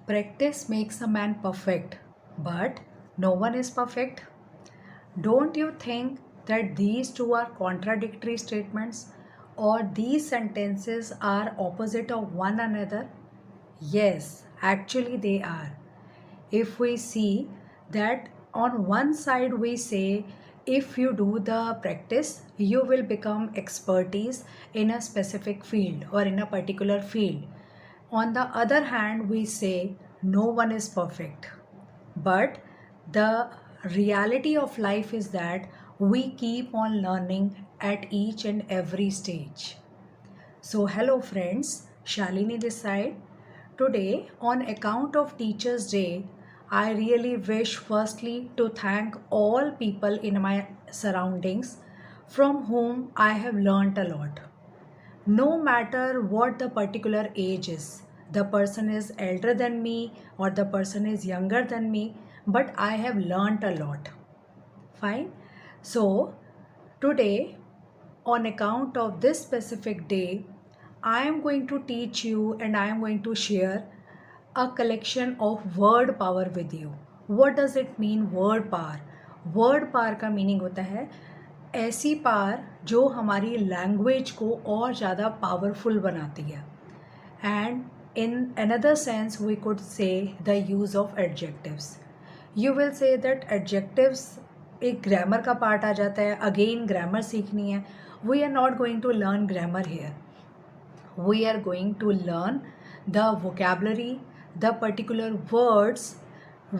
Practice makes a man perfect, but no one is perfect. Don't you think that these two are contradictory statements or these sentences are opposite of one another? Yes, actually they are. If we see that on one side we say if you do the practice you will become expertise in a specific field or in a particular field. On the other hand we say no one is perfect, but the reality of life is that we keep on learning at each and every stage. So, hello friends, Shalini this side. Today, on account of Teachers' Day, I really wish firstly to thank all people in my surroundings from whom I have learnt a lot. No matter what the particular age is, the person is elder than me or the person is younger than me, but I have learnt a lot. Fine. So, today, on account of this specific day, I am going to teach you and I am going to share a collection of word power with you. What does it mean word power? Word power का meaning होता है ऐसी power जो हमारी language को और ज़्यादा powerful बनाती है. And in another sense we could say the use of adjectives. You will say that adjectives एक ग्रामर का पार्ट आ जाता है. अगेन ग्रामर सीखनी है. We are not going to learn grammar here. We are going to learn the vocabulary, the particular words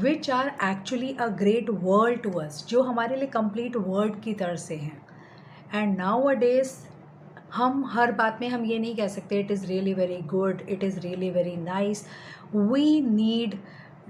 which are actually a great world to us, जो हमारे लिए complete word की तरह से हैं. And nowadays हम हर बात में हम ये नहीं कह सकते it is really very good, it is really very nice. We need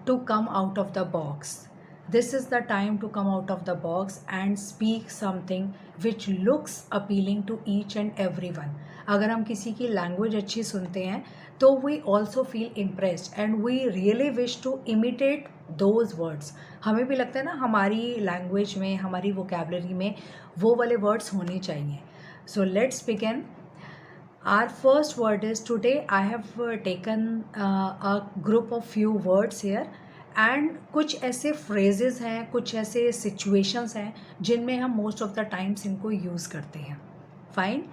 to come out of the box. This is the time to come out of the box and speak something which looks appealing to each and everyone. अगर हम किसी की language अच्छी सुनते हैं तो we also feel impressed and we really wish to imitate those words. हमें भी लगता है ना हमारी लैंग्वेज में हमारी वोकेबलरी में वो वाले वर्ड्स होने चाहिए. So let's begin. Our first word is today I have taken a group of few words here and कुछ ऐसे phrases हैं, कुछ ऐसे situations हैं जिनमें हम most of the times इनको use करते हैं. Fine.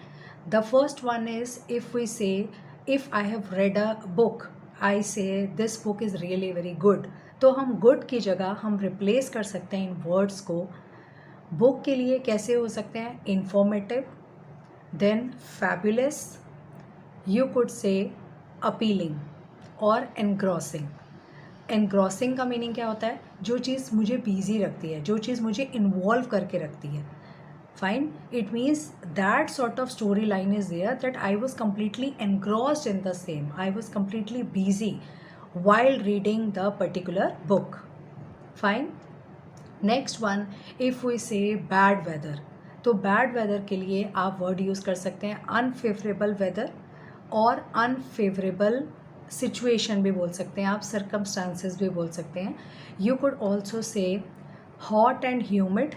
The first one is if we say if I have read a book, I say this book is really very good. तो हम good की जगह हम replace कर सकते हैं इन words को. Book के लिए कैसे हो सकते हैं? Informative, then fabulous, you could say appealing और engrossing. Engrossing का मीनिंग क्या होता है? जो चीज़ मुझे बिजी रखती है, जो चीज़ मुझे इन्वॉल्व करके रखती है. Fine. It means that sort of storyline is there that I was completely engrossed in the same. I was completely busy while reading the particular book. Fine. Next one, if we say bad weather, तो bad weather के लिए आप word use कर सकते हैं unfavorable weather और unfavorable situation भी बोल सकते हैं आप, circumstances भी बोल सकते हैं. You could also say hot and humid,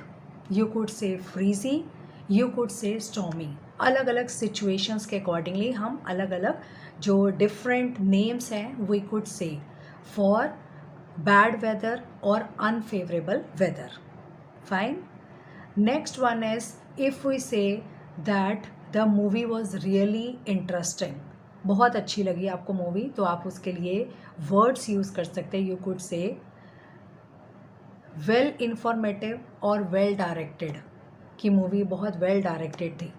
you could say freezy, you could say stormy. अलग अलग situations के accordingly हम अलग अलग जो different names हैं we could say for bad weather or unfavorable weather. Fine. Next one is if we say that the movie was really interesting. बहुत अच्छी लगी आपको मूवी तो आप उसके लिए वर्ड्स यूज़ कर सकते हैं. You could say well informative और वेल डायरेक्टेड कि मूवी बहुत वेल डायरेक्टेड थी.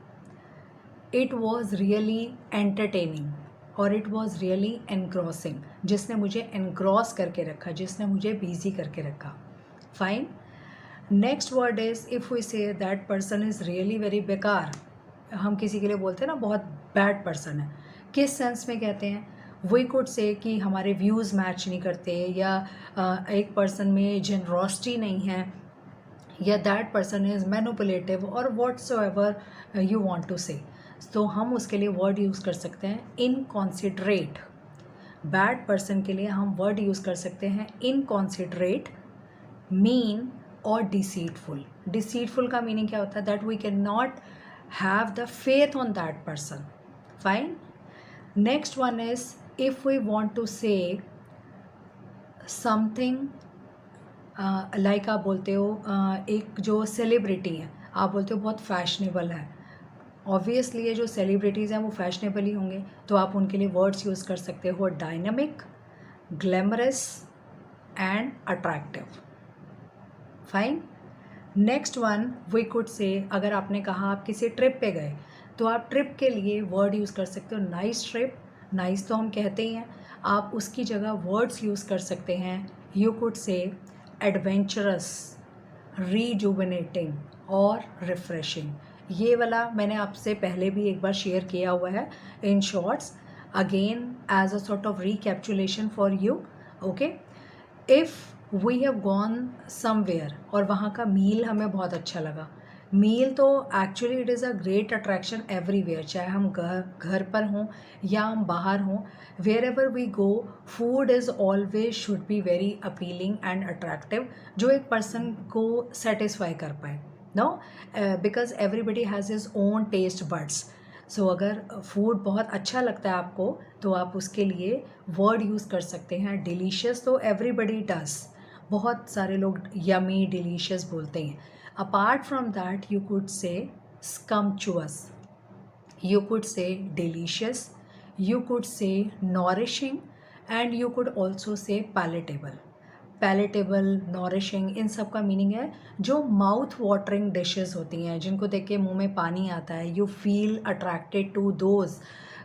इट वॉज रियली एंटरटेनिंग और इट वॉज रियली एनग्रॉसिंग, जिसने मुझे एनग्रॉस करके रखा, जिसने मुझे बिजी करके रखा. Fine. Next word is if we say that person is really very बेकार. हम किसी के लिए बोलते हैं ना बहुत बैड पर्सन है. किस सेंस में कहते हैं? वी कुड से कि हमारे व्यूज़ मैच नहीं करते या एक पर्सन में जनरॉसिटी नहीं है या दैट पर्सन इज़ मैनिपुलेटिव और व्हाटसोएवर यू वांट टू से. तो हम उसके लिए वर्ड यूज़ कर सकते हैं इनकॉन्सिडरेट. बैड पर्सन के लिए हम वर्ड यूज़ कर सकते हैं इनकॉन्सिडरेट, मीन और डिसीटफुल. डिसीटफुल का मीनिंग क्या होता है? That we can not have the faith on that person. Fine. Next one is if we want to say something like आप बोलते हो एक जो सेलिब्रिटी है, आप बोलते हो बहुत फैशनेबल है। ऑब्वियसली ये जो सेलिब्रिटीज़ हैं वो फैशनेबल ही होंगे, तो आप उनके लिए वर्ड्स यूज़ कर सकते हो dynamic, glamorous and attractive. Fine. Next one we could say, अगर आपने कहा आप किसी ट्रिप पे गए, तो आप ट्रिप के लिए वर्ड यूज़ कर सकते हो नाइस ट्रिप। नाइस तो हम कहते ही हैं, आप उसकी जगह वर्ड्स यूज़ कर सकते हैं। यू कुड से एडवेंचरस, रीजुविनेटिंग और रिफ्रेशिंग। ये वाला मैंने आपसे पहले भी एक बार शेयर किया हुआ है in shorts, again as a sort of recapitulation for you. Okay, if we have gone somewhere और वहाँ का मील हमें बहुत अच्छा लगा। मील तो actually it is a great attraction everywhere, चाहे हम घर पर हों या हम बाहर हों, wherever we go, food is always should be very appealing and attractive, जो एक पर्सन को सेटिस्फाई कर पाए। No, because everybody has his own taste buds. So अगर फूड बहुत अच्छा लगता है आपको, तो आप उसके लिए वर्ड यूज़ कर सकते हैं डिलीशियस। तो एवरीबडी डज, बहुत सारे लोग यमी डिलीशियस बोलते हैं। Apart from that you could say scrumptious, you could say delicious, you could say nourishing, and you could also say palatable. Palatable, nourishing, इन सब का मीनिंग है जो माउथ वाटरिंग डिशेस होती हैं, जिनको देख के मुंह में पानी आता है, you feel attracted to those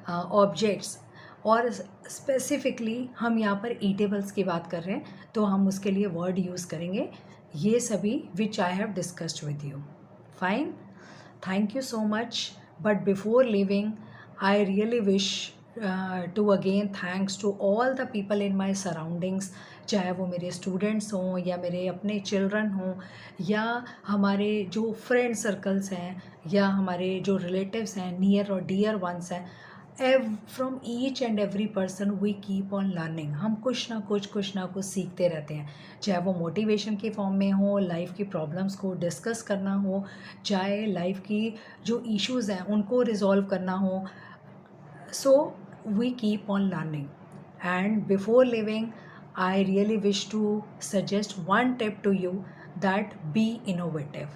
objects. और स्पेसिफिकली हम यहाँ पर ईटेबल्स की बात कर रहे हैं, तो हम उसके लिए वर्ड यूज़ करेंगे ये सभी which I have discussed with you. Fine, thank you so much. But before leaving, I really wish to again thanks to all the people in my surroundings, चाहे वो मेरे स्टूडेंट्स हों या मेरे अपने चिल्ड्रन हों या हमारे जो फ्रेंड सर्कल्स हैं या हमारे जो रिलेटिव्स हैं, नियर और डियर वंस हैं। From each and every person we keep on learning. हम कुछ ना कुछ सीखते रहते हैं, चाहे वो मोटिवेशन के फॉर्म में हो, लाइफ की प्रॉब्लम्स को डिस्कस करना हो, चाहे लाइफ की जो इश्यूज़ हैं उनको रिजॉल्व करना हो। So we keep on learning, and before leaving I really wish to suggest one tip to you, that be innovative.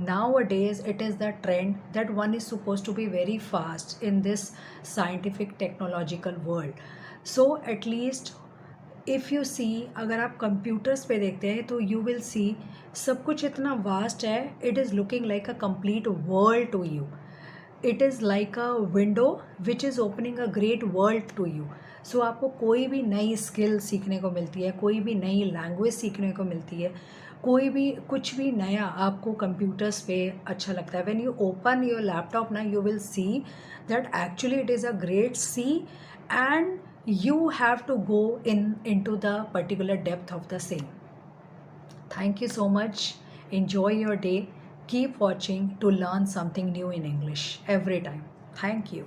Nowadays it is the trend that one is supposed to be very fast in this scientific technological world. So at least if you see, अगर आप computers पे देखते हैं तो you will see सब कुछ इतना vast है, it is looking like a complete world to you. It is like a window which is opening a great world to you. So आपको कोई भी नई स्किल सीखने को मिलती है, कोई भी नई लैंग्वेज सीखने को मिलती है, कोई भी कुछ भी नया आपको कंप्यूटर्स पे अच्छा लगता है। When you open your laptop ना, you will see that actually it is a great sea, and you have to go into the particular depth of the same. Thank you so much. Enjoy your day. Keep watching to learn something new in English every time. Thank you.